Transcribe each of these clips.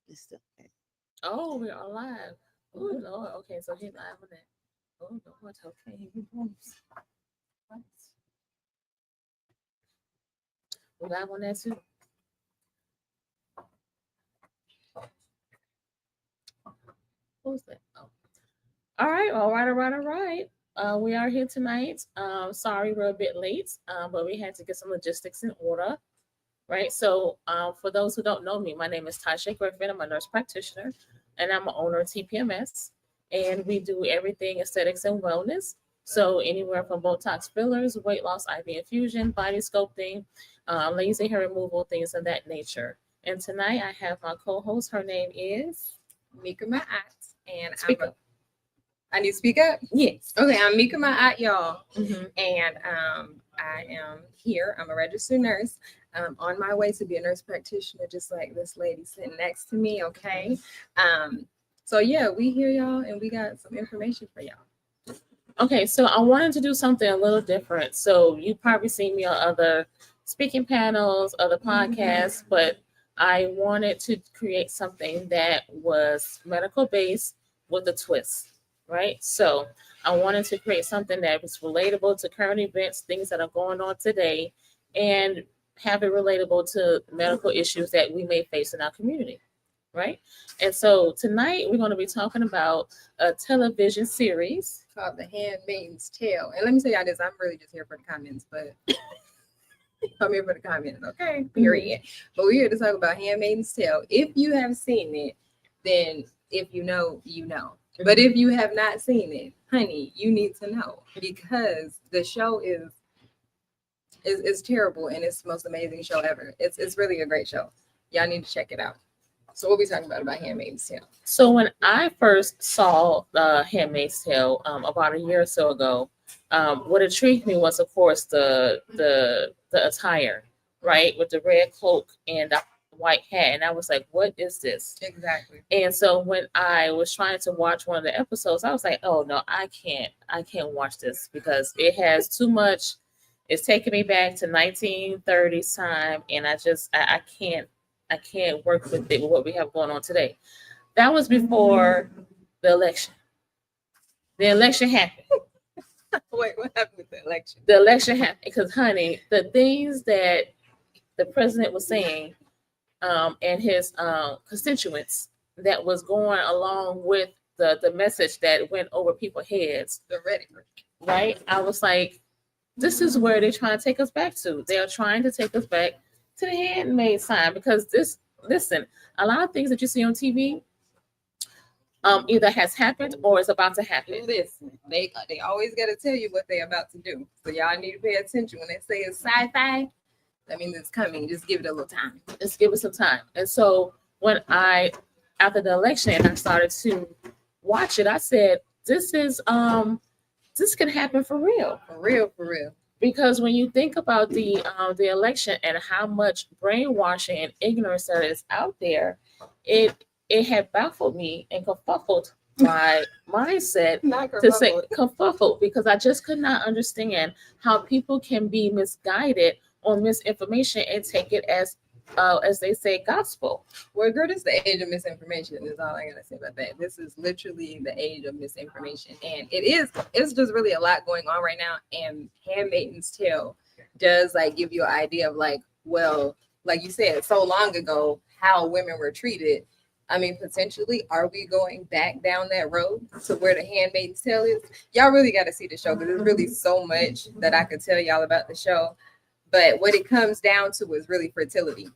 It's still okay. Oh, we are live. Oh Lord. Okay, so he's live on that. Oh Lord. Okay, here we go. What? We live on that too. Who's that? Oh. All right. All right. All right. All right. We are here tonight. Sorry we're a bit late, but we had to get some logistics in order. Right. So, for those who don't know me, my name is Taiche Griffin. I'm a nurse practitioner, and I'm an owner of TPMS. And we do everything aesthetics and wellness. So, anywhere from Botox fillers, weight loss, IV infusion, body sculpting, laser hair removal, things of that nature. And tonight I have my co-host. Her name is Mica, my aunt, and Speak up. I need to speak up. Yes. Okay, I'm Mica, my aunt, y'all, Mm-hmm. and I am here. I'm a registered nurse. On my way to be a nurse practitioner, just like this lady sitting next to me. Okay, so yeah, we hear y'all, and we got some information for y'all. Okay, so I wanted to do something a little different. So you probably seen me on other speaking panels, other podcasts, but I wanted to create something that was medical based with a twist, right? So I wanted to create something that was relatable to current events, things that are going on today, and have it relatable to medical issues that we may face in our community, right? And so tonight we're going to be talking about a television series. Called The Handmaid's Tale, and let me tell y'all this: I'm really just here for the comments, but I'm here for the comments, okay? Period. But we're here to talk about Handmaid's Tale. If you have seen it, then if you know, you know. But if you have not seen it, honey, you need to know because the show is terrible and it's the most amazing show ever. It's really a great show. Y'all need to check it out. So what we talking about Handmaid's Tale? So when I first saw the Handmaid's Tale about a year or so ago, what intrigued me was, of course, the attire, right, with the red cloak and the white hat, and I was like, "What is this?" Exactly. And so when I was trying to watch one of the episodes, I was like, "Oh no, I can't watch this because it has too much. It's taking me back to 1930s time, and I can't work with it with what we have going on today." That was before the election. The election happened. Wait, what happened with the election? The election happened because, honey, the things that the president was saying, and his constituents that was going along with the message that went over people's heads. The rhetoric. Right? I was like, this is where they're trying to take us back to. They are trying to take us back to the handmaid sign because listen, a lot of things that you see on TV either has happened or is about to happen. Listen, they always got to tell you what they're about to do. So y'all need to pay attention. When they say it's sci-fi, that means it's coming. Just give it a little time. Just give it some time. And so when after the election, I started to watch it, I said, this can happen for real. For real, for real. Because when you think about the election and how much brainwashing and ignorance that is out there, it had baffled me and confuffled my mindset to say confuffled because I just could not understand how people can be misguided on misinformation and take it as they say, gospel. Well, girl, this is the age of misinformation. Is all I gotta say about that. This is literally the age of misinformation, and it's just really a lot going on right now. And Handmaid's Tale does like give you an idea of like, well, like you said, so long ago, how women were treated. I mean, potentially, are we going back down that road to where the Handmaid's Tale is? Y'all really got to see the show because there's really so much that I could tell y'all about the show. But what it comes down to is really fertility.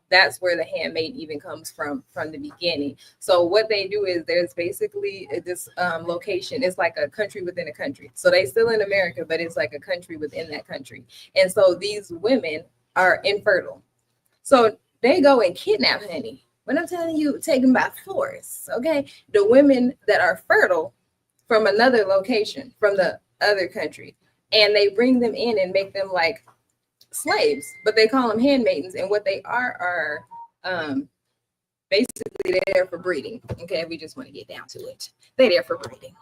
That's where the handmaid even comes from the beginning. So what they do is there's basically this location. It's like a country within a country. So they still in America, but it's like a country within that country. And so these women are infertile. So they go and kidnap honey. When I'm telling you, take them by force, okay? The women that are fertile from another location, from the other country, and they bring them in and make them like slaves, but they call them handmaidens, and what they are basically they're there for breeding. Okay, we just want to get down to it. They're there for breeding.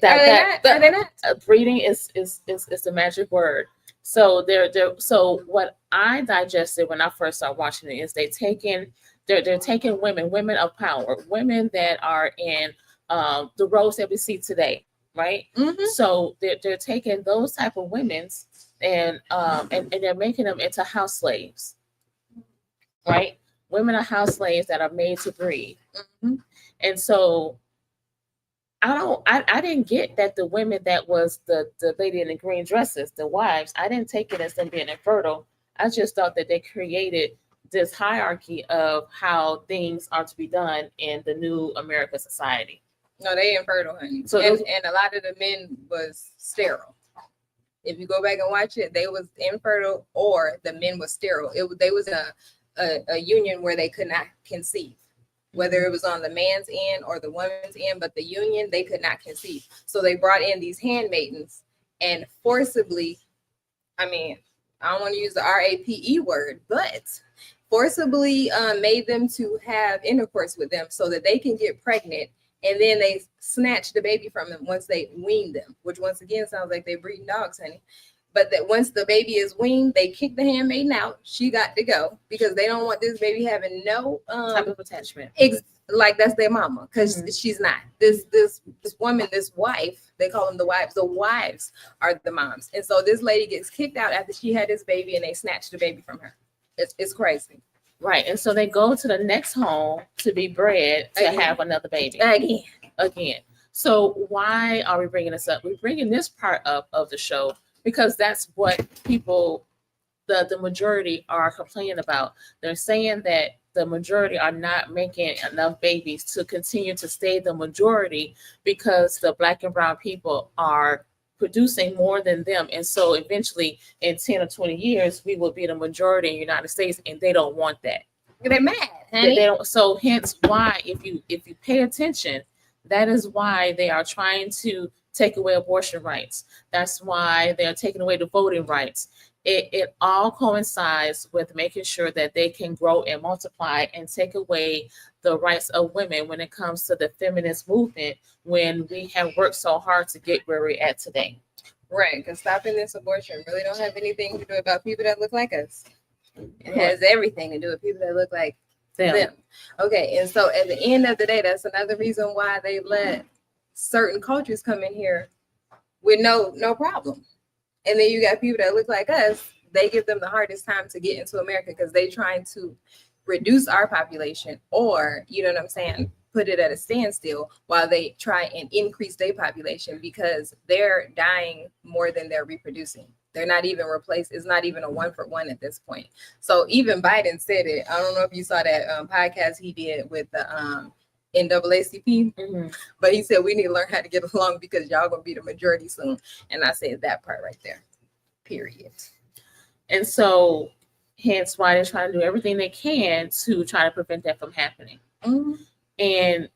Are they not? Breeding is the magic word. So so what I digested when I first started watching it is they taking they're taking women of power, women that are in the roles that we see today, right? Mhm. So they're taking those type of women's and they're making them into house slaves, right? Women are house slaves that are made to breed. Mhm. And so I didn't get that the women that was the lady in the green dresses, the wives, I didn't take it as them being infertile. I just thought that they created this hierarchy of how things are to be done in the new American society. No, they infertile, honey. So and, those- and a lot of the men was sterile. If you go back and watch it, they was infertile or the men was sterile. They was a union where they could not conceive, whether it was on the man's end or the woman's end, but the union, they could not conceive. So they brought in these handmaidens and forcibly, I mean, I don't want to use the RAPE word, but forcibly made them to have intercourse with them so that they can get pregnant, and then they snatch the baby from them once they wean them, which once again sounds like they're breeding dogs, honey. But that once the baby is weaned, they kick the handmaiden out. She got to go because they don't want this baby having no type of attachment. Like that's their mama, because Mhm. she's not. This woman, this wife, they call them the wives. The wives are the moms, and so this lady gets kicked out after she had this baby, and they snatch the baby from her. It's crazy. Right. And so they go to the next home to be bred to Again. have another baby. Again. So why are we bringing this up? We're bringing this part up of the show because that's what people, the majority are complaining about. They're saying that the majority are not making enough babies to continue to stay the majority because the Black and brown people are producing more than them. And so eventually in 10 or 20 years, we will be the majority in the United States, and they don't want that. They're mad, They honey. don't. So hence why, if you pay attention, that is why they are trying to take away abortion rights. That's why they're taking away the voting rights. It all coincides with making sure that they can grow and multiply and take away the rights of women when it comes to the feminist movement, when we have worked so hard to get where we're at today. Right, because stopping this abortion really don't have anything to do about people that look like us. It has everything to do with people that look like them. Okay, and so at the end of the day, that's another reason why they let certain cultures come in here with no problem. And then you got people that look like us, they give them the hardest time to get into America because they trying to reduce our population, or, you know what I'm saying, put it at a standstill while they try and increase their population because they're dying more than they're reproducing. They're not even replaced. It's not even a 1-for-1 at this point. So even Biden said it. I don't know if you saw that podcast he did with the NAACP, Mhm. but he said we need to learn how to get along because y'all gonna be the majority soon. And I said that part right there. Period. And so hence why they're trying to do everything they can to try to prevent that from happening. Mhm. And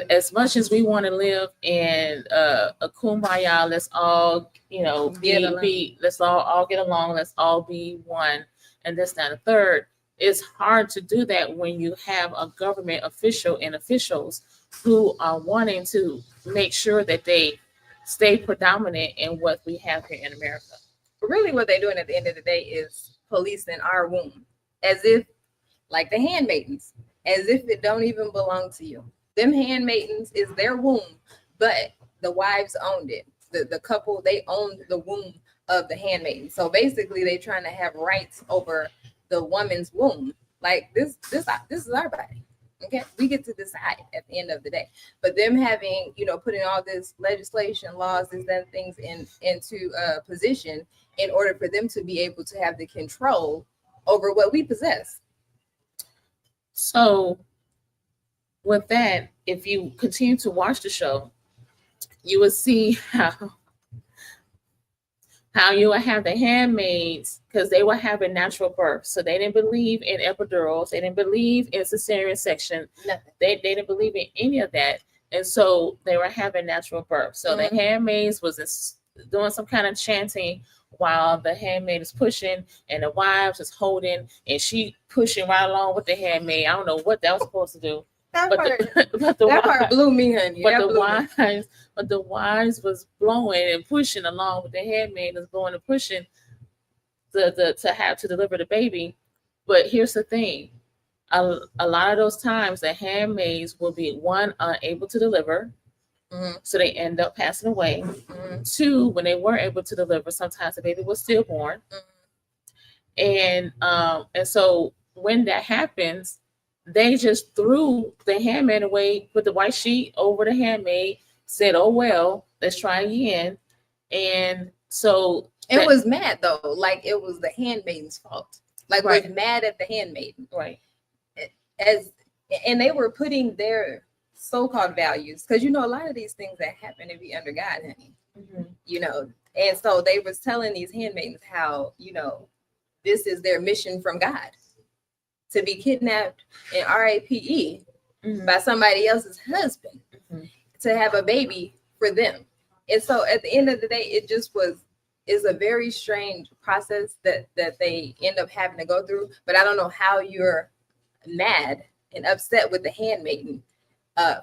as much as we want to live in a kumbaya, let's all, let's all get along, let's all be one, and this, that, and the third. It's hard to do that when you have a government official and officials who are wanting to make sure that they stay predominant in what we have here in America. But really what they're doing at the end of the day is policing our womb, as if, like the handmaidens, as if it don't even belong to you. Them handmaidens is their womb, but the wives owned it. The couple, they owned the womb of the handmaiden. So basically they trying to have rights over the woman's womb. Like this is our body. Okay, we get to decide at the end of the day. But them having, putting all this legislation, laws, and then things into position in order for them to be able to have the control over what we possess. So with that, if you continue to watch the show, you will see how you will have the handmaids, because they were having natural birth. So they didn't believe in epidurals. They didn't believe in cesarean section. Nothing. They didn't believe in any of that. And so they were having natural birth. So the handmaids was doing some kind of chanting while the handmaid is pushing and the wives is holding, and she pushing right along with the handmaid. I don't know what that was supposed to do. That That part blew me, honey. But the wives was blowing and pushing along with the handmaid is blowing and pushing to have to deliver the baby. But here's the thing: a lot of those times the handmaids will be one unable to deliver, so they end up passing away. Two, when they were able to deliver, sometimes the baby was stillborn. And so when that happens, they just threw the handmaid away, put the white sheet over the handmaid, said, "Oh well, let's try again." And so it was mad though, like it was the handmaiden's fault. Like Right. was mad at the handmaiden, right, and they were putting their so-called values, because you know a lot of these things that happen to be under God, honey. You know, and so they was telling these handmaidens how, you know, this is their mission from God, to be kidnapped and RAPE by somebody else's husband to have a baby for them. And so at the end of the day, it just is a very strange process that they end up having to go through. But I don't know how you're mad and upset with the handmaiden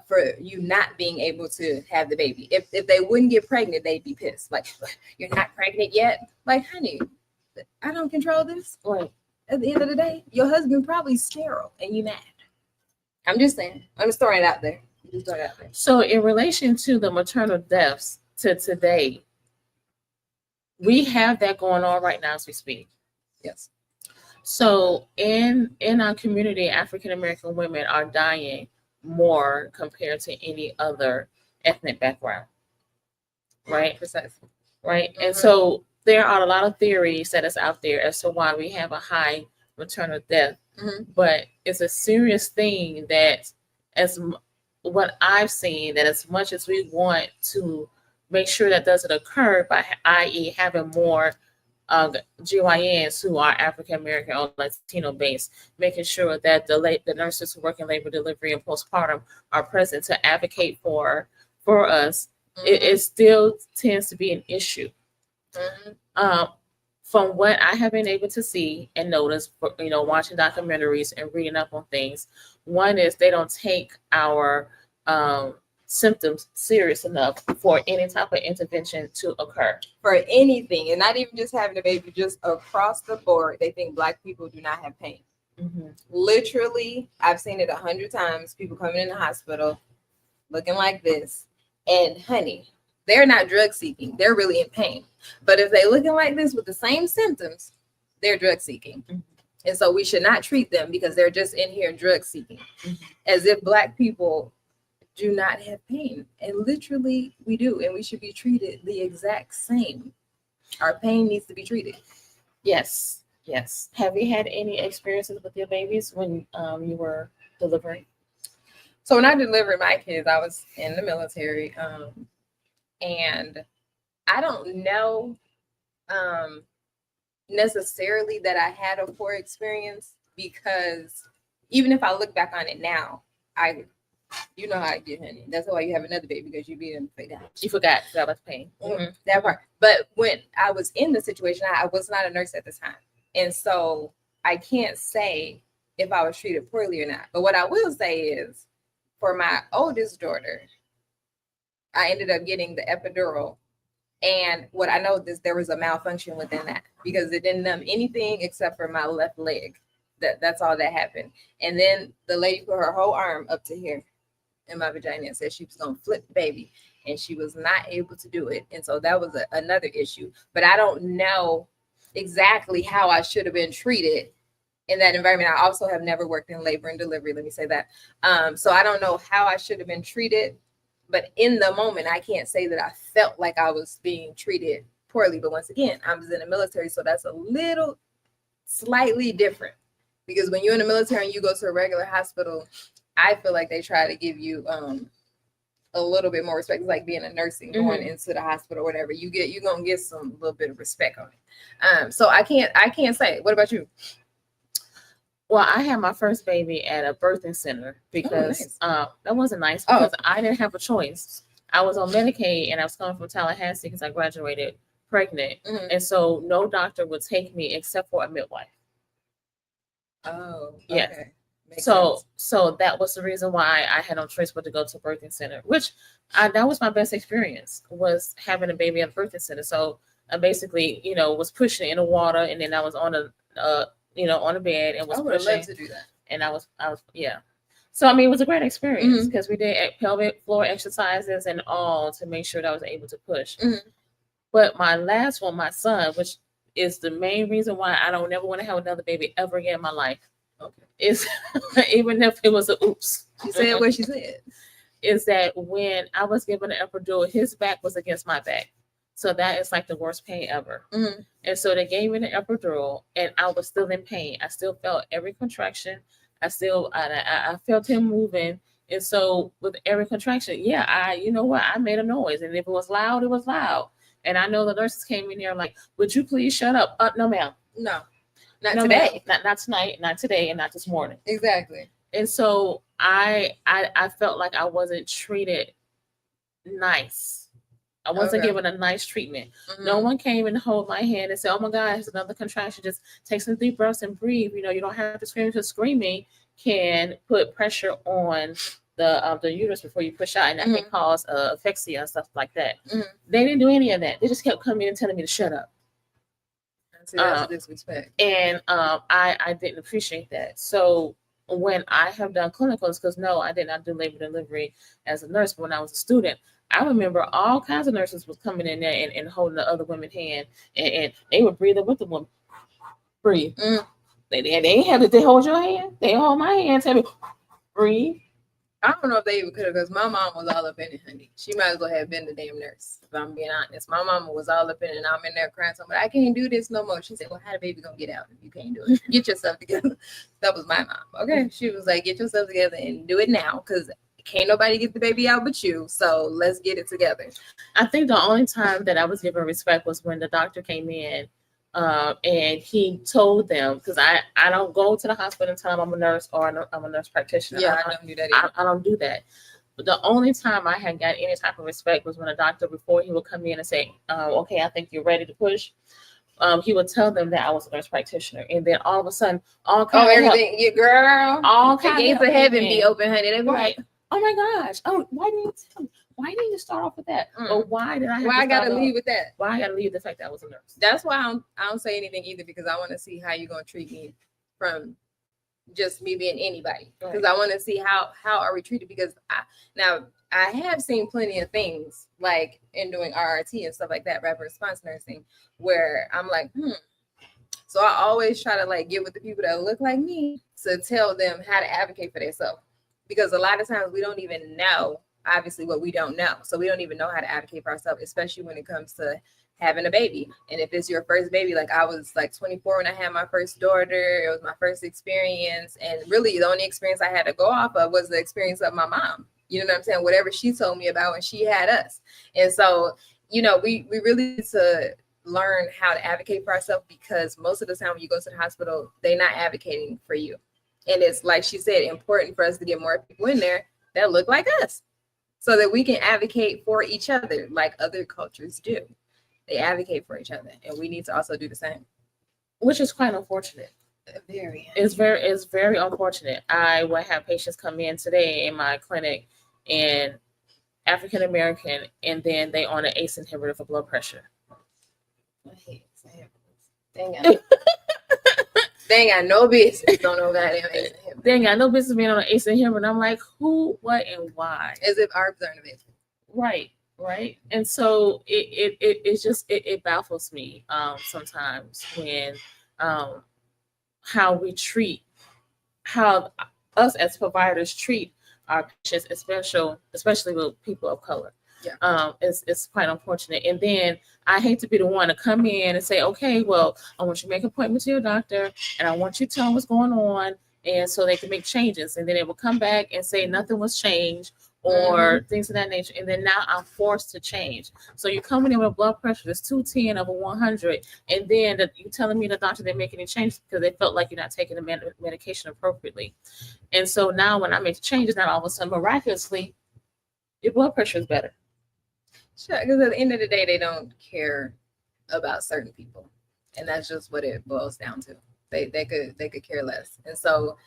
for you not being able to have the baby. If they wouldn't get pregnant, they'd be pissed. Like, you're not pregnant yet? Like, honey, I don't control this. right. At the end of the day, your husband probably sterile and you mad. I'm just saying. I'm just throwing it out there. So in relation to the maternal deaths to today, we have that going on right now as we speak. Yes. So in our community, African American women are dying more compared to any other ethnic background. Right? Precisely. Right. And so there are a lot of theories that is out there as to why we have a high maternal death. But it's a serious thing that, as what I've seen, that as much as we want to make sure that doesn't occur, by i.e. having more GYNs who are African American or Latino based, making sure that the nurses who work in labor, delivery, and postpartum are present to advocate for us, it still tends to be an issue. From what I have been able to see and notice, watching documentaries and reading up on things, one is they don't take our symptoms serious enough for any type of intervention to occur. For anything, and not even just having a baby, just across the board, they think Black people do not have pain. Literally, I've seen it 100 times. People coming in the hospital looking like this, and honey, they're not drug seeking. They're really in pain. But if they're looking like this with the same symptoms, they're drug seeking. And so we should not treat them because they're just in here drug seeking, as if Black people do not have pain. And literally we do, and we should be treated the exact same. Our pain needs to be treated. Yes. Have you had any experiences with your babies when you were delivering? So when I delivered my kids, I was in the military, and I don't know necessarily that I had a poor experience, because even if I look back on it now, you know how I get, honey. That's why you have another baby, because you be in You forgot about the pain. That part. But when I was in the situation, I was not a nurse at the time, and so I can't say if I was treated poorly or not. But what I will say is, for my oldest daughter, I ended up getting the epidural. And what I know is there was a malfunction within that, because it didn't numb anything except for my left leg. That's all that happened. And then the lady put her whole arm up to here in my vagina and said she was going to flip the baby, and she was not able to do it. And so that was another issue. But I don't know exactly how I should have been treated in that environment. I also have never worked in labor and delivery. Let me say that. So I don't know how I should have been treated. But in the moment, I can't say that I felt like I was being treated poorly. But once again, I was in the military, so that's a little slightly different. Because when you're in the military and you go to a regular hospital, I feel like they try to give you a little bit more respect. It's like being a nurse and going into the hospital or whatever. You're gonna get some little bit of respect on it. So I can't say. What about you? Well, I had my first baby at a birthing center because that wasn't nice, because I didn't have a choice. I was on Medicaid and I was coming from Tallahassee because I graduated pregnant. And so no doctor would take me except for a midwife. Oh, yeah. Okay. So that was the reason why I had no choice but to go to a birthing center, which that was my best experience, was having a baby at a birthing center. So I basically, was pushing in the water, and then I was on on the bed and was pushing. I would love to do that. and I was yeah. So I mean, it was a great experience because we did pelvic floor exercises and all to make sure that I was able to push. But my last one, my son, which is the main reason why I don't never want to have another baby ever again in my life, is even if it was a oops. She said what she said. Is that when I was given an epidural, his back was against my back. So that is like the worst pain ever. And so they gave me the epidural, and I was still in pain. I still felt every contraction. I felt him moving. And so with every contraction, you know what? I made a noise. And if it was loud, it was loud. And I know the nurses came in here like, would you please shut up? No, ma'am. No, not no, today. Ma'am. Not tonight, not today, and not this morning. Exactly. And so I felt like I wasn't treated nice. I wasn't given a nice treatment. No one came and hold my hand and said, oh my God, it's another contraction. Just take some deep breaths and breathe. You know, you don't have to scream, because screaming can put pressure on the uterus before you push out, and that can cause asphyxia and stuff like that. They didn't do any of that. They just kept coming and telling me to shut up. That's disrespect. And I didn't appreciate that. So when I have done clinicals, because no, I did not do labor delivery as a nurse, but when I was a student, I remember all kinds of nurses was coming in there and holding the other women's hand, and they would breathe with the woman. Breathe. They ain't have to hold your hand. They hold my hand, tell me, breathe. I don't know if they even could have, because my mom was all up in it, honey. She might as well have been the damn nurse, if I'm being honest. My mama was all up in it, and I'm in there crying, so I can't do this no more. She said, well, how the baby gonna get out if you can't do it? Get yourself together. That was my mom. Okay. She was like, get yourself together and do it now, because can't nobody get the baby out but you. So let's get it together. I think the only time that I was given respect was when the doctor came in and he told them, because I don't go to the hospital and tell them I'm a nurse or I'm a nurse practitioner. Yeah, I don't do that either. I don't do that. But the only time I had got any type of respect was when a doctor, before he would come in and say, okay, I think you're ready to push. He would tell them that I was a nurse practitioner, and then all of a sudden, all everything, your girl, all the gates of heaven be open, honey. They be right. Oh my gosh! Oh, why didn't you tell me? Why didn't you start off with that? Or why did I? Why I gotta leave with that? Why I gotta leave the fact that I was a nurse? That's why I don't say anything either, because I want to see how you're gonna treat me from just me being anybody. Because I want to see how are we treated. Because I have seen plenty of things like in doing RRT and stuff like that, rapid response nursing, where I'm like, So I always try to like get with the people that look like me to tell them how to advocate for themselves. Because a lot of times we don't even know, obviously, what we don't know. So we don't even know how to advocate for ourselves, especially when it comes to having a baby. And if it's your first baby, like I was like 24 when I had my first daughter, it was my first experience. And really the only experience I had to go off of was the experience of my mom. You know what I'm saying? Whatever she told me about when she had us. And so, you know, we really need to learn how to advocate for ourselves, because most of the time when you go to the hospital, they're not advocating for you. And it's like she said, important for us to get more people in there that look like us, so that we can advocate for each other like other cultures do. They advocate for each other, and we need to also do the same. Which is quite unfortunate. It's very unfortunate. I will have patients come in today in my clinic and African American, and then they on an ACE inhibitor for blood pressure. They ain't got no business. Don't know goddamn ACE inhibitor. They ain't got no business being on an ACE inhibitor. And I'm like, who, what, and why? As if arbs aren't available. Right. And so it baffles me sometimes when how us as providers treat our patients, especially with people of color. Yeah. It's quite unfortunate. And then I hate to be the one to come in and say, okay, well, I want you to make an appointment to your doctor, and I want you to tell them what's going on, and so they can make changes. And then they will come back and say nothing was changed, or things of that nature. And then now I'm forced to change. So you're coming in with blood pressure that's 210 over 100, and then you're telling me the doctor didn't make any changes because they felt like you're not taking the medication appropriately. And so now when I make the changes, now all of a sudden miraculously your blood pressure is better. Sure, because at the end of the day, they don't care about certain people, and that's just what it boils down to. They could care less, and so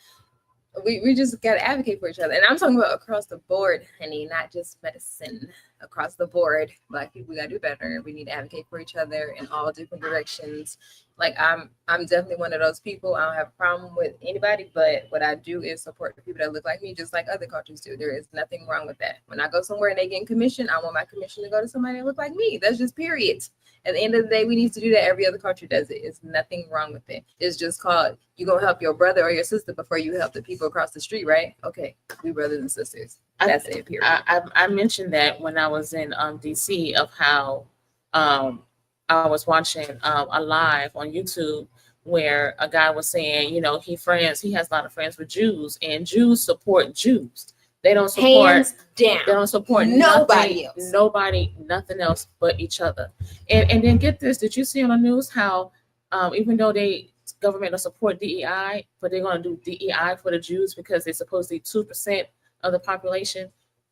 we just got to advocate for each other. And I'm talking about across the board, honey, not just medicine. across the board. Black people, we gotta do better. We need to advocate for each other in all different directions. Like I'm definitely one of those people. I don't have a problem with anybody, but what I do is support the people that look like me, just like other cultures do. There is nothing wrong with that. When I go somewhere and they get commission, I want my commission to go to somebody that look like me. That's just period. At the end of the day, we need to do that. Every other culture does it. It's nothing wrong with it. It's just called, you're going to help your brother or your sister before you help the people across the street, right? Okay, we brothers and sisters. That's it, period. I mentioned that when I was in DC of how I was watching a live on YouTube where a guy was saying, he has a lot of friends with Jews, and Jews support Jews. They don't support hands down. They don't support nobody else. Nothing else but each other. And then get this, did you see on the news how even though government will support DEI, but they're going to do DEI for the Jews because they're supposedly 2% of the population.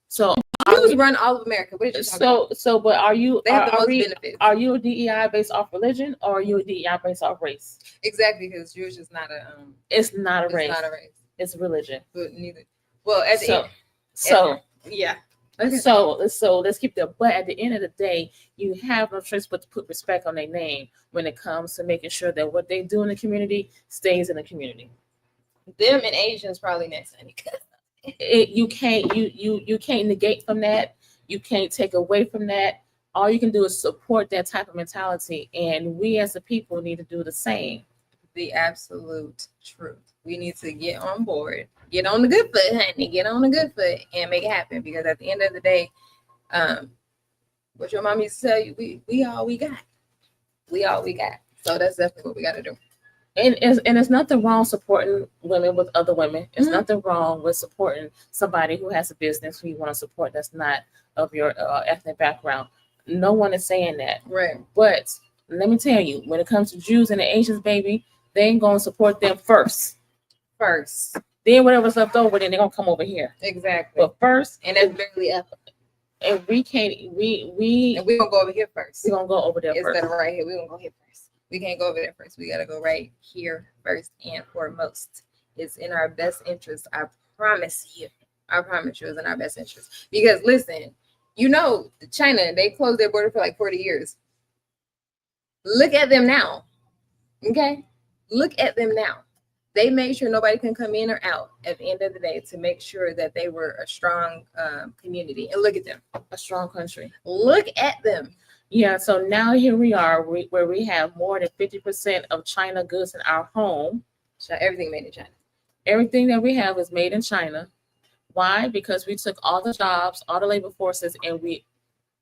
So Jews run all of America. What did you talk about? But are you? They have the most benefits. Are you a DEI based off religion, or are you a DEI based off race? Exactly, because Jewish is not a. It's not a race. It's not a race. It's religion. But neither. Well, at the end. So yeah. Okay. So let's keep that. But at the end of the day, you have no choice but to put respect on their name when it comes to making sure that what they do in the community stays in the community. Them and Asians probably next time. You can't negate from that. You can't take away from that. All you can do is support that type of mentality, and we as a people need to do the same. The absolute truth. We need to get on board, get on the good foot, honey, get on the good foot and make it happen. Because at the end of the day, what your mom used to tell you, we all we got. We all we got. So that's definitely what we got to do. And there's nothing wrong supporting women with other women. There's nothing wrong with supporting somebody who has a business who you want to support that's not of your ethnic background. No one is saying that. Right. But let me tell you, when it comes to Jews and the Asians, baby, they ain't going to support them first. Then whatever's left over, then they're going to come over here. Exactly. But first. And that's barely up. And we can't, and we're going to go over here first. We're going to go over there first. Instead of right here, we're going to go here first. We can't go over there first. We got to go right here first and foremost. It's in our best interest. I promise you. I promise you it's in our best interest. Because listen, China, they closed their border for like 40 years. Look at them now. Okay? Look at them now. They made sure nobody can come in or out at the end of the day to make sure that they were a strong community. And look at them. A strong country. Look at them. Yeah, so now here we are where we have more than 50% of China goods in our home. Everything made in China. Everything that we have is made in China. Why? Because we took all the jobs, all the labor forces, and we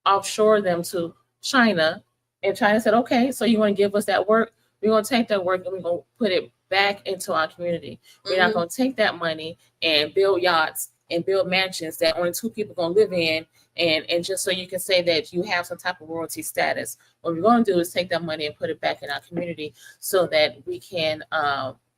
offshore them to China. And China said, okay, so you want to give us that work? We're going to take that work and we're going to put it back into our community. We're not going to take that money and build yachts and build mansions that only two people are going to live in. And just so you can say that you have some type of royalty status. What we're going to do is take that money and put it back in our community so that we can,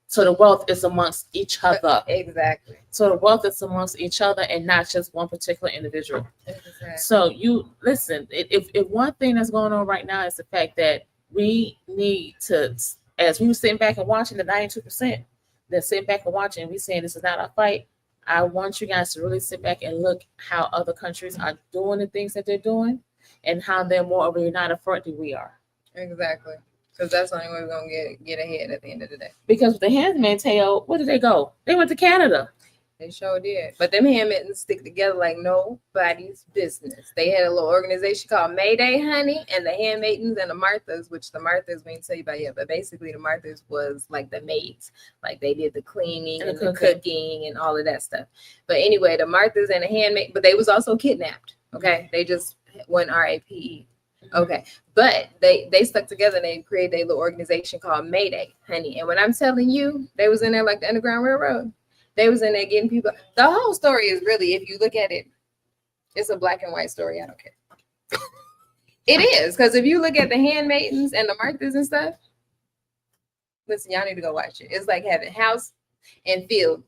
so the wealth is amongst each other. Exactly. So the wealth is amongst each other and not just one particular individual. Exactly. So you listen, if one thing that's going on right now is the fact that we need to, as we were sitting back and watching the 92%, then sitting back and watching, we saying this is not our fight. I want you guys to really sit back and look how other countries are doing the things that they're doing and how they're more of a united front than we are. Exactly. Because that's the only way we're going to get ahead at the end of the day. Because with the Handmaid's Tale, where did they go? They went to Canada. They sure did. But them handmaidens stick together like nobody's business. They had a little organization called Mayday, honey, and the handmaidens and the Marthas, which the Marthas we didn't tell you about yet, but basically the Marthas was like the maids. Like they did the cleaning and the cooking and all of that stuff. But anyway, the Marthas and the handmaid, but they was also kidnapped. Okay. They just went RAPE. Okay. But they stuck together and they created a little organization called Mayday, honey. And when I'm telling you, they was in there like the Underground Railroad. They was in there getting people. The whole story is really, if you look at it, it's a black and white story. I don't care. It is. Because if you look at the handmaidens and the Marthas and stuff, listen, y'all need to go watch it. It's like having house and field.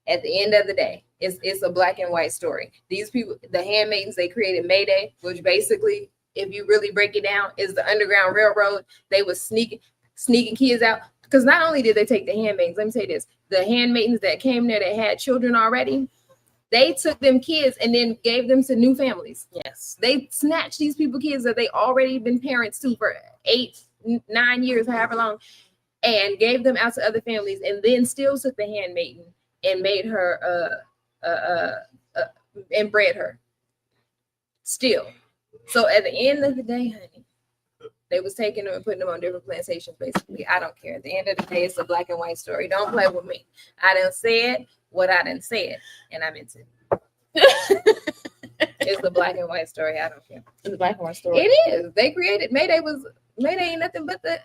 At the end of the day, it's a black and white story. These people, the handmaidens, they created Mayday, which basically, if you really break it down, is the Underground Railroad. They was sneaking kids out. Because not only did they take the handmaidens, let me say this, the handmaidens that came there that had children already, They took them kids and then gave them to new families. Yes. They snatched these people kids that they already been parents to for 8, 9 years, however long, and gave them out to other families, and then still took the handmaiden and made her and bred her. Still. So at the end of the day, honey, they was taking them and putting them on different plantations, basically. I don't care. At the end of the day, it's a black and white story. Don't play with me. I done said what I done said, and I meant it. It's a black and white story. I don't care. It's a black and white story. It is. They created Mayday ain't nothing but the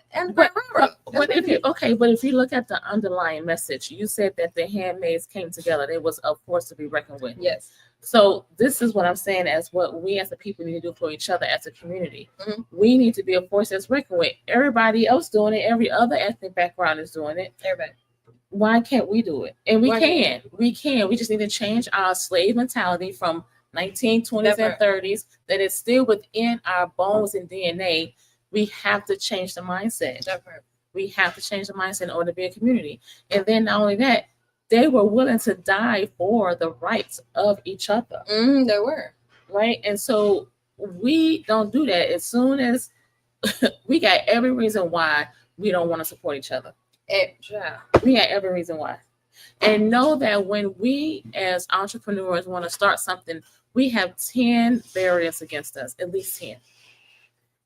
but if you look at the underlying message, you said that the handmaids came together. They was a force to be reckoned with. Yes. So this is what I'm saying as what we as a people need to do for each other as a community. Mm-hmm. We need to be a force that's reckoned with. Everybody else doing it. Every other ethnic background is doing it. Everybody. Why can't we do it? And we can. We can. We just need to change our slave mentality from 1920s and 30s that is still within our bones and DNA. We have to change the mindset. We have to change the mindset in order to be a community. And then not only that, they were willing to die for the rights of each other. They were. Right? And so we don't do that. As soon as we got every reason why we don't want to support each other. We got every reason why. And know that when we as entrepreneurs want to start something, we have 10 barriers against us, at least 10.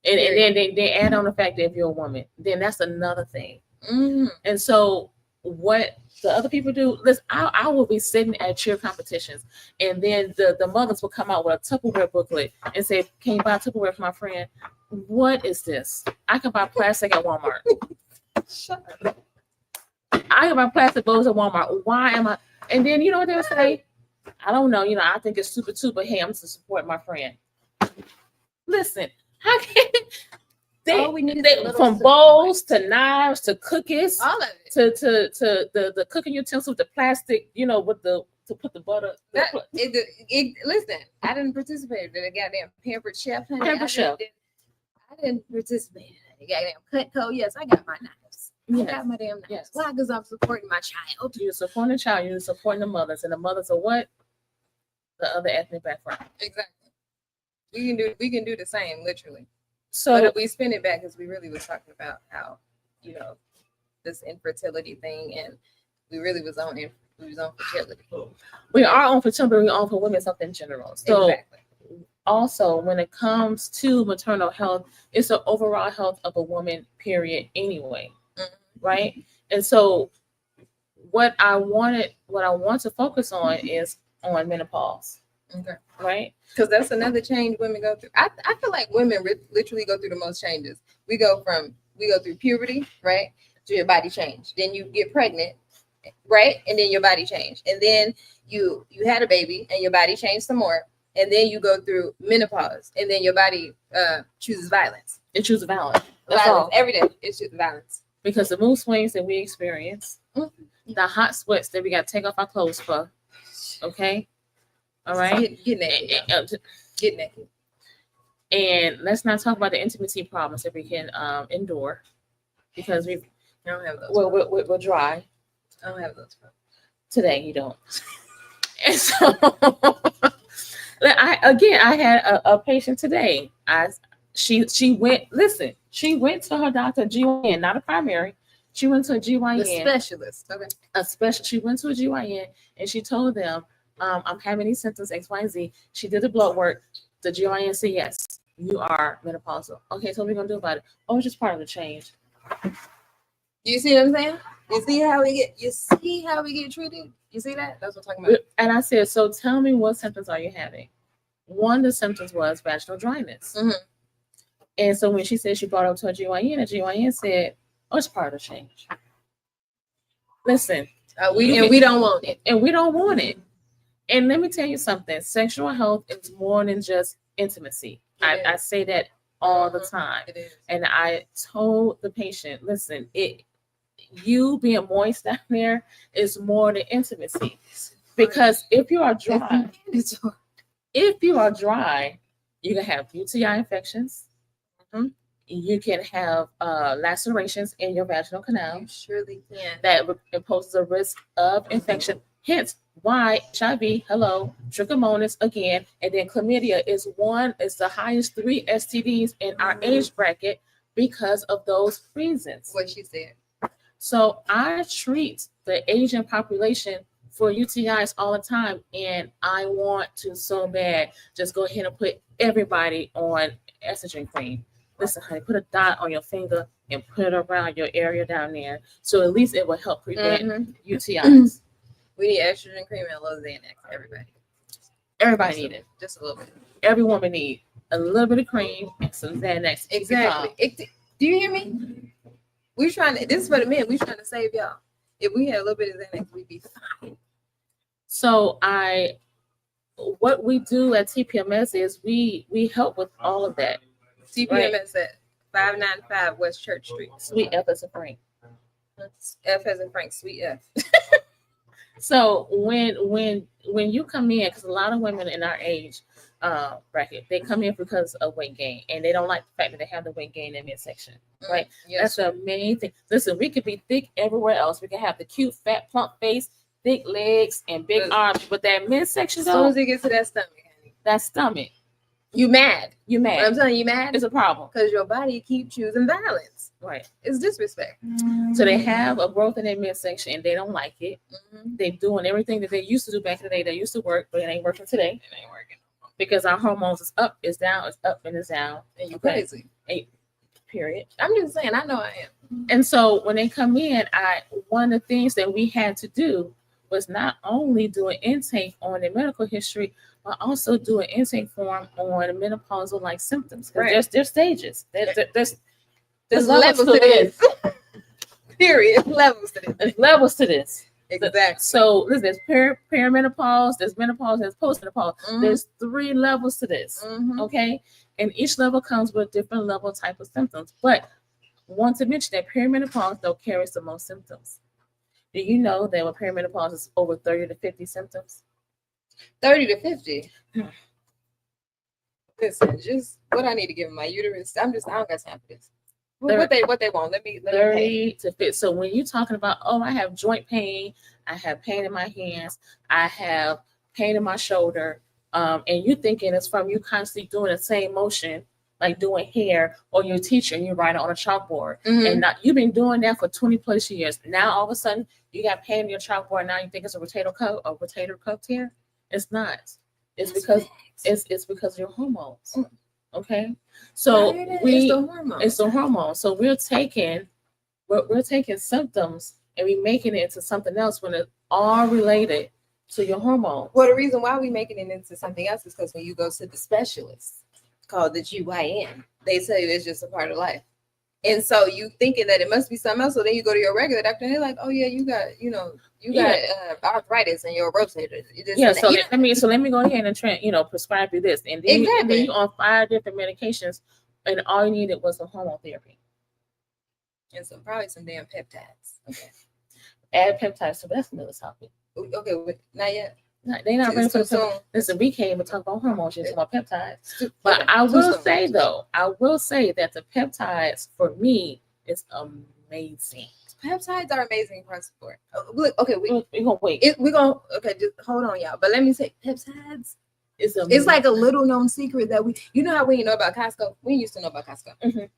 And then they add on the fact that if you're a woman, then that's another thing. And so what the other people do, listen, I will be sitting at cheer competitions, and then the mothers will come out with a Tupperware booklet and say, can you buy Tupperware for my friend? What is this? I can buy plastic at Walmart. Shut up. I can buy plastic bowls at Walmart. Why am I? And then you know what they'll say? I don't know. I think it's stupid too, but hey, I'm to support my friend. Listen, how can they from bowls to knives to cookies, all of it, to the cooking utensils, the plastic, with to put the butter. Listen, I didn't participate in the goddamn Pampered Chef. Honey. I didn't participate in the goddamn Cutco. Yes, I got my knives. Yes. I got my damn knives. Yes. Why? Because I'm supporting my child. You're supporting the child. You're supporting the mothers, and the mothers are what? The other ethnic background. Exactly. We can do the same, literally. So, but if we spin it back, because we really was talking about how, this infertility thing, and we really was on fertility. We are on fertility. We're on for women's health in general. So exactly. Also, when it comes to maternal health, it's the overall health of a woman, period, anyway. Right? And so what I want to focus on is on menopause. Okay. Right? Because that's another change women go through. I feel like women literally go through the most changes. We go through puberty, right? To your body change. Then you get pregnant, right? And then your body change. And then you had a baby and your body changed some more. And then you go through menopause, and then your body chooses violence. It chooses violence. That's all. Every day it chooses violence. Because the mood swings that we experience, the hot sweats that we got to take off our clothes for, okay? All right? Get naked. Get naked. And let's not talk about the intimacy problems that we can endure, because I don't have those. We're dry. I don't have those problems. Today you don't. And so I had a patient today. She went to her doctor, GYN, not a primary. She went to a GYN. The specialist. Okay. She went to a GYN and she told them, I'm having these symptoms, X, Y, and Z. She did the blood work. The GYN said, yes, you are menopausal. Okay, so what are we going to do about it? Oh, it's just part of the change. You see what I'm saying? You see how we get treated? You see that? That's what I'm talking about. And I said, so tell me, what symptoms are you having? One of the symptoms was vaginal dryness. Mm-hmm. And so when she said she brought it up to a GYN, the GYN said, oh, it's part of the change. Listen. We don't want it. And we don't want it. And let me tell you something. Sexual health is more than just intimacy. I say that all the time. It is. And I told the patient, listen, you being moist down there is more than intimacy. Because if you are dry, you can have UTI infections. Mm-hmm. You can have lacerations in your vaginal canal. You surely can. That imposes a risk of infection. Hence why HIV, hello, trichomonas again, and then chlamydia is the highest 3 STDs in our age bracket because of those reasons. What she said. So I treat the Asian population for UTIs all the time, and I want to so bad just go ahead and put everybody on estrogen cream. Listen, honey, put a dot on your finger and put it around your area down there, so at least it will help prevent UTIs. We need estrogen cream and a little Xanax, everybody. Everybody need it. Just a little bit. Every woman need a little bit of cream and some Xanax. Exactly. Do you hear me? We're trying to. This is for the men. We're trying to save y'all. If we had a little bit of Xanax, we'd be fine. So what we do at TPMS is we help with all of that. TPMS at 595 West Church Street. Sweet F as in Frank. F as in Frank. Sweet F. So when you come in, because a lot of women in our age bracket, they come in because of weight gain, and they don't like the fact that they have the weight gain in midsection, right? Yes. That's the main thing. Listen, we could be thick everywhere else. We can have the cute, fat, plump face, thick legs, and big arms, but that midsection, as soon as it gets to that stomach, honey, that stomach, you mad. You mad. I'm telling you, mad. It's a problem because your body keep choosing violence. Right. It's disrespect. So they have a growth in their midsection and they don't like it. They're doing everything that they used to do back in the day. They used to work, but it ain't working today. It ain't working. Because our hormones is up, is down, is up, and is down. And you crazy. Period. I'm just saying, I know I am. And so when they come in, one of the things that we had to do was not only do an intake on the medical history, but also do an intake form on menopausal like symptoms. Because there's stages. There's levels to this. Period. Levels to this. There's levels to this. Exactly. So listen, there's perimenopause, there's menopause, there's postmenopause. There's 3 levels to this. Okay. And each level comes with a different level type of symptoms. But I want to mention that perimenopause though carries the most symptoms. Do you know that with perimenopause is over 30 to 50 symptoms? 30 to 50. Listen, just what I need to give my uterus. I don't got time for this. What they want? Let me 30 to 50. So when you're talking about, oh, I have joint pain, I have pain in my hands, I have pain in my shoulder, and you're thinking it's from you constantly doing the same motion, like doing hair, or your teacher and you write it on a chalkboard, and you've been doing that for 20 plus years. Now all of a sudden you got pain in your chalkboard. Now you think it's a rotator cuff tear. It's not. It's because it's because of your hormones. Okay, so it's the hormone. So we're taking symptoms and we making it into something else when it's all related to your hormone. Well, the reason why we making it into something else is because when you go to the specialist called the GYN, they tell you it's just a part of life. And so you thinking that it must be something else. So then you go to your regular doctor and they're like, oh yeah, you got arthritis and your rotator. So let me go ahead and prescribe you this. And then, and then you're on 5 different medications and all you needed was some hormone therapy. And probably some damn peptides. Okay. Add peptides, so that's another topic. Okay, not yet. They're not ready for the listen, we came and talk about hormones, just about peptides. But I will say that the peptides for me is amazing. Peptides are amazing across the board. Look, okay, we're gonna wait. Just hold on, y'all. But let me say, peptides. It's like a little known secret that we know how we know about Costco. We used to know about Costco.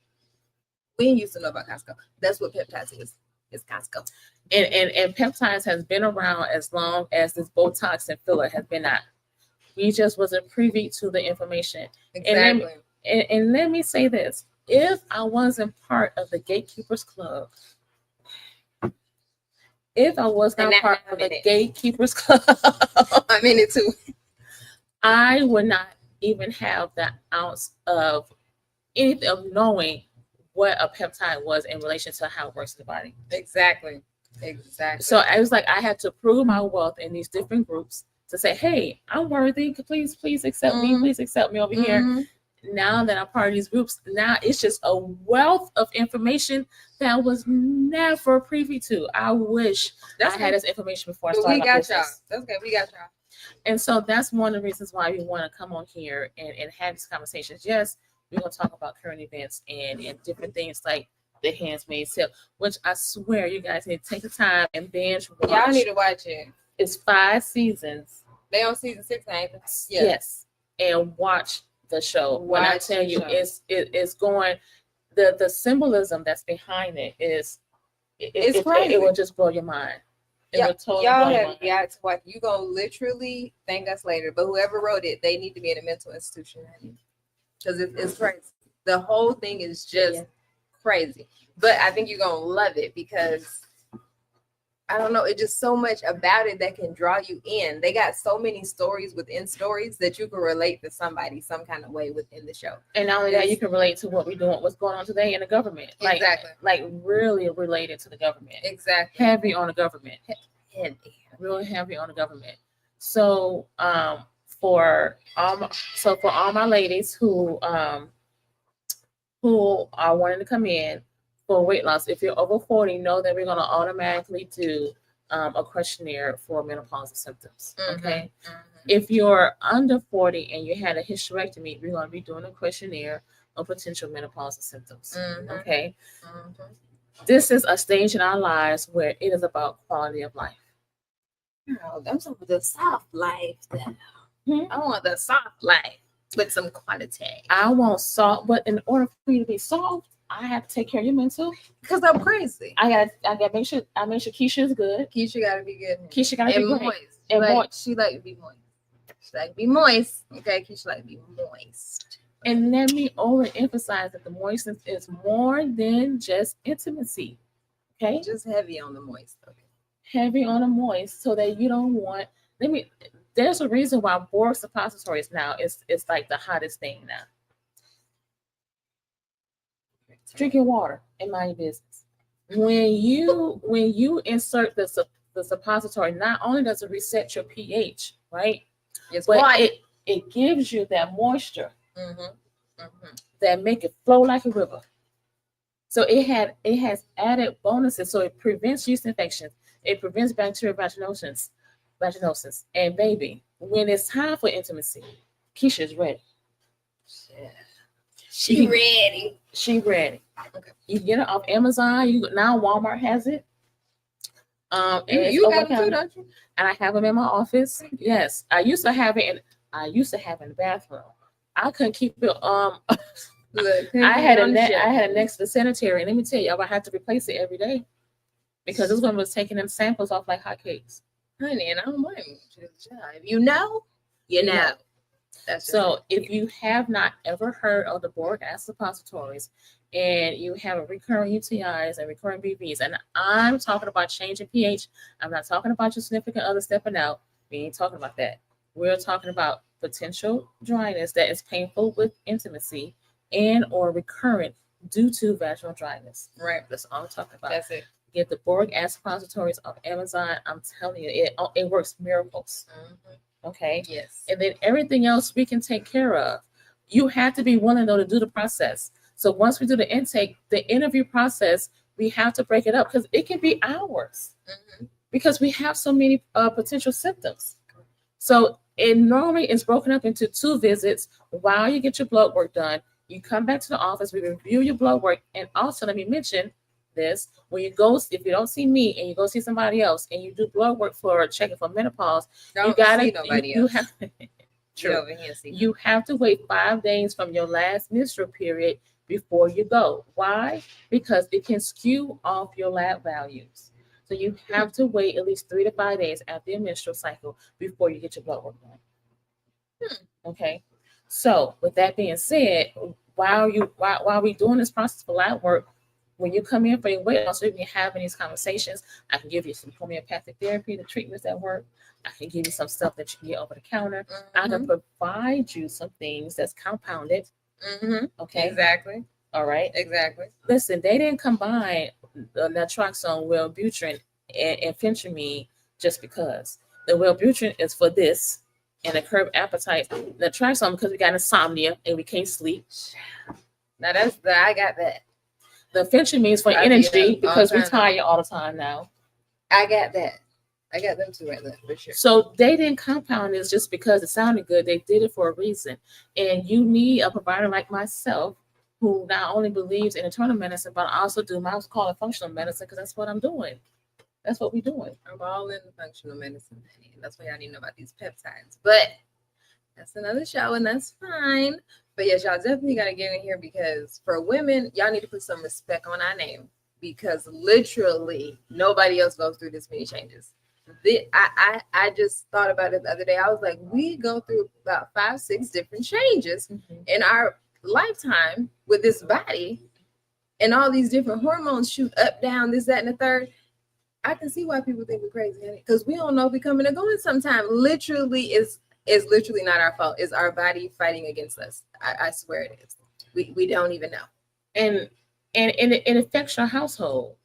We used to know about Costco. That's what peptides is. It's Costco. And peptides has been around as long as this Botox and filler has been out. We just wasn't privy to the information. Exactly. And let me say this: if I wasn't part of the Gatekeepers Club, if I was not part of the Gatekeepers Club, I'm in it too. I would not even have the ounce of anything of knowing what a peptide was in relation to how it works in the body. Exactly. So I was like, I had to prove my wealth in these different groups to say, hey, I'm worthy. Please accept me. Please accept me over here. Now that I'm part of these groups, now it's just a wealth of information that I was never privy to. I wish I had this information before I started my business. That's okay. We got y'all. And so that's one of the reasons why we want to come on here and have these conversations. Yes, we're going to talk about current events and different things like The Handmaid's Tale, which I swear you guys need to take the time and binge watch. Y'all need to watch it. It's 5 seasons. They on season 6 now. Yeah. Yes, and watch the show. When I Watch tell the you, show. it's going. The symbolism that's behind it is It's crazy. It will just blow your mind. It will totally y'all blow your have mind. got to watch. You gonna literally thank us later. But whoever wrote it, they need to be in a mental institution, because it's crazy. The whole thing is just crazy. But I think you're gonna love it because I don't know, it's just so much about it that can draw you in. They got so many stories within stories that you can relate to somebody some kind of way within the show. And not only that, you can relate to what we're doing, what's going on today in the government. Exactly. Like really related to the government. Exactly. Heavy on the government. Heavy. Really heavy on the government. So for all my ladies who are wanting to come in for weight loss, if you're over 40, know that we're going to automatically do a questionnaire for menopausal symptoms. Okay. If you're under 40 and you had a hysterectomy, we're going to be doing a questionnaire of potential menopausal symptoms. Okay. This is a stage in our lives where it is about quality of life. Oh, I'm talking about the soft life. I want the soft life with some quality. I want soft, but in order for you to be soft, I have to take care of your mental. Because I'm crazy. I gotta make sure Keisha is good. Keisha gotta be good. Keisha gotta be moist. great. And moist. She like to be moist. She like to be moist. Okay, Keisha like to be moist. And let me overemphasize that the moistness is more than just intimacy. Okay? Just heavy on the moist. Okay. Heavy on the moist, so that you don't want. There's a reason why Borg suppositories now is like the hottest thing now. Drink your water and mind your business. When you insert the suppository, not only does it reset your pH, right? Yes, but it gives you that moisture that make it flow like a river. So it has added bonuses. So it prevents yeast infections. It prevents bacterial vaginosis. And baby, when it's time for intimacy, Keisha's ready. Yeah. She ready. Okay. You get it off Amazon. Now Walmart has it. You got them too, don't you? And I have them in my office. Yes, I used to have it in the bathroom. I couldn't keep it. Look, I had it next to the sanitary. And let me tell you, I had to replace it every day because this one was taking them samples off like hotcakes. Honey, and I don't mind you. You know. So if you have not ever heard of the boric acid suppositories and you have a recurring UTIs and recurring BVs, and I'm talking about changing pH, I'm not talking about your significant other stepping out. We ain't talking about that. We're talking about potential dryness that is painful with intimacy and or recurrent due to vaginal dryness. Right. That's all I'm talking about. That's it. Get the boric acid suppositories off Amazon. I'm telling you, it works miracles. Okay. Yes. And then everything else we can take care of. You have to be willing though to do the process. So once we do the intake, the interview process, we have to break it up because it can be hours because we have so many potential symptoms. So it normally is broken up into 2 visits while you get your blood work done. You come back to the office, we review your blood work, and also let me mention this: when you go, if you don't see me and you go see somebody else and you do blood work for checking for menopause, you gotta see nobody else. You have to wait 5 days from your last menstrual period before you go. Why? Because it can skew off your lab values. So you have to wait at least 3 to 5 days after your menstrual cycle before you get your blood work done. Okay. So with that being said, while we doing this process for lab work, when you come in for your weight loss, we've been having these conversations. I can give you some homeopathic therapy, the treatments that work. I can give you some stuff that you can get over the counter. I can provide you some things that's compounded. Okay. Exactly. All right. Exactly. Listen, they didn't combine naltrexone, Wellbutrin, and phentermine just because. The Wellbutrin is for this and the curb appetite. Naltrexone because we got insomnia and we can't sleep. Now I got that. The phentermine is for energy because we're tired all the time now. I got that. I got them too right there for sure. So they didn't compound this just because it sounded good. They did it for a reason. And you need a provider like myself who not only believes in internal medicine, but also do my call it functional medicine because that's what I'm doing. That's what we're doing. I'm all in functional medicine, honey. And that's why y'all need to know about these peptides. But that's another show, and that's fine. But yes, y'all definitely got to get in here because for women, y'all need to put some respect on our name because literally nobody else goes through this many changes. I just thought about it the other day. I was like, we go through about 5-6 different changes in our lifetime with this body, and all these different hormones shoot up, down, this, that, and the third. I can see why people think we're crazy, honey, because we don't know if we're coming or going sometime. Literally, it's literally not our fault. It's our body fighting against us. I swear it is. We don't even know. And it affects your household.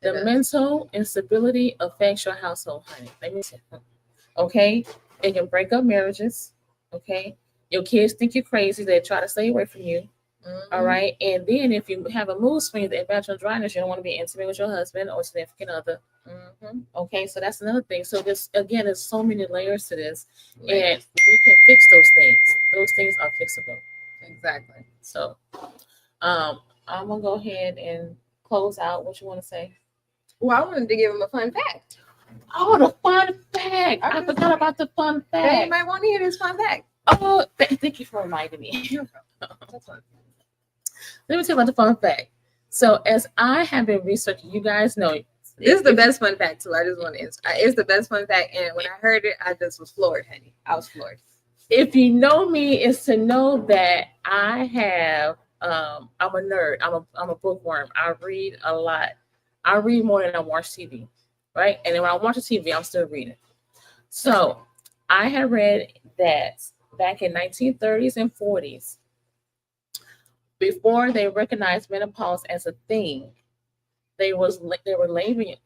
The mental instability affects your household, honey. Let me tell you. Okay? It can break up marriages. Okay? Your kids think you're crazy. They try to stay away from you. All right. And then if you have a mood swing, the vaginal dryness, you don't want to be intimate with your husband or significant other. Okay. So that's another thing. So this, again, there's so many layers to this. And we can fix those things. Those things are fixable. Exactly. So I'm going to go ahead and close out. What you want to say? Well, I wanted to give him a fun fact. Oh, the fun fact. I forgot about the fun fact. You might want to hear this fun fact. Oh, thank you for reminding me. That's fun. Let me tell you about the fun fact. So as I have been researching, you guys know this is the best fun fact too. I just want to answer. It's the best fun fact, and when I heard it, I just was floored, honey. I was floored. If you know me, it's to know that I have. I'm a nerd. I'm a bookworm. I read a lot. I read more than I watch TV, right? And then when I watch the TV, I'm still reading. So I had read that back in 1930s and 40s. Before they recognized menopause as a thing, they were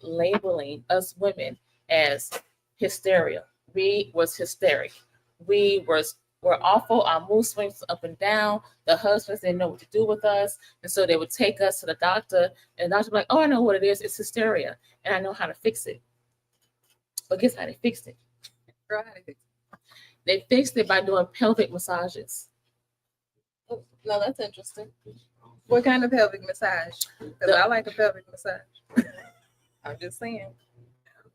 labeling us women as hysteria. We was hysteric. We were awful. Our mood swings up and down. The husbands didn't know what to do with us, and so they would take us to the doctor, and the doctor would be like, "Oh, I know what it is. It's hysteria, and I know how to fix it." But guess how they fixed it? Girl, how they fix it? They fixed it by doing pelvic massages. No, that's interesting. What kind of pelvic massage? Because I like a pelvic massage. I'm just saying.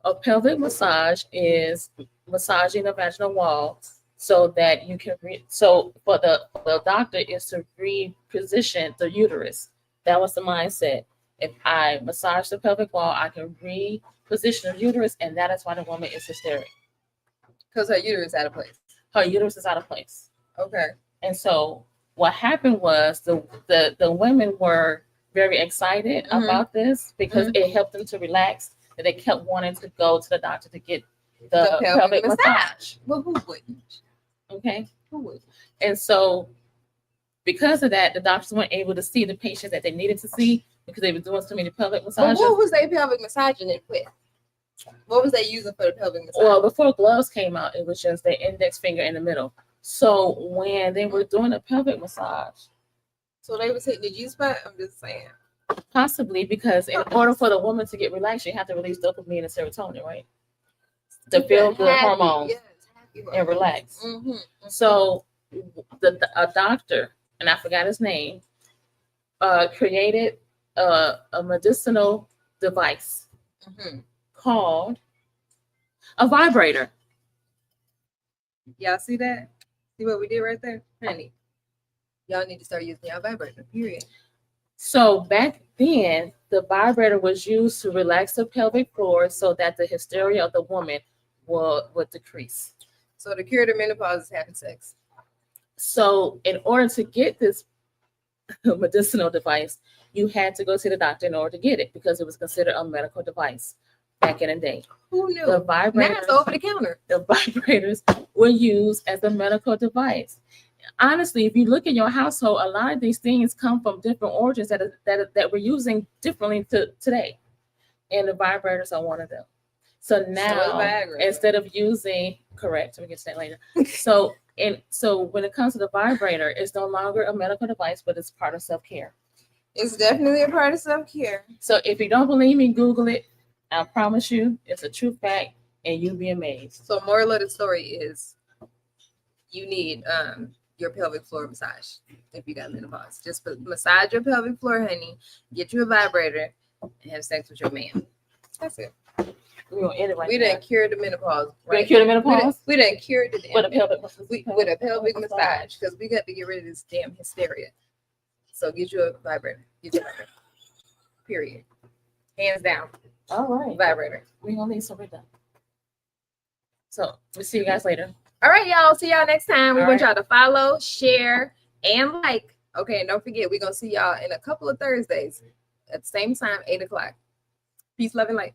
A pelvic massage is massaging the vaginal wall so that you can so for the doctor is to reposition the uterus. That was the mindset. If I massage the pelvic wall, I can reposition the uterus, and that is why the woman is hysteric. Because her uterus is out of place. Her uterus is out of place. Okay. And so what happened was the women were very excited about this because it helped them to relax, and they kept wanting to go to the doctor to get the pelvic massage. Well, who wouldn't? Okay. Who would? And so because of that, the doctors weren't able to see the patients that they needed to see because they were doing so many pelvic massages. Well, what was they pelvic massaging it with? What was they using for the pelvic massage? Well, before gloves came out, it was just their index finger in the middle. So when they were doing a pelvic massage, so they would say, "Did you spot?" I'm just saying. Possibly because in order for the woman to get relaxed, you have to release dopamine and serotonin, right? To feel the hormones and relax. So a doctor, and I forgot his name, created a medicinal device called a vibrator. Y'all see that? See what we did right there? Honey, y'all need to start using your vibrator, period. So back then, the vibrator was used to relax the pelvic floor so that the hysteria of the woman would decrease. So the cure to menopause is having sex. So in order to get this medicinal device, you had to go see the doctor in order to get it because it was considered a medical device back in the day. Who knew? The vibrators, now it's over the counter. The vibrators were used as a medical device. Honestly, if you look in your household, a lot of these things come from different origins that we're using differently today. And the vibrators are one of them. So now, instead of using, correct, we can say later. So when it comes to the vibrator, it's no longer a medical device, but it's part of self-care. It's definitely a part of self-care. So if you don't believe me, Google it. I promise you, it's a true fact, and you'll be amazed. So moral of the story is you need your pelvic floor massage if you got menopause. Just massage your pelvic floor, honey. Get you a vibrator and have sex with your man. That's it. We're gonna end it right We there. done cured the menopause. We're gonna cure the menopause We done cured the with a pelvic with a pelvic massage because we got to get rid of this damn hysteria. So get you a vibrator. Get you a vibrator. Period. Hands down. All right. Vibrator. We're gonna leave, so we're done. So we'll see you guys later. All right, y'all. See y'all next time. We All want right. y'all to follow, share, and like. Okay, and don't forget, we're gonna see y'all in a couple of Thursdays at the same time, 8 o'clock. Peace, love, and light.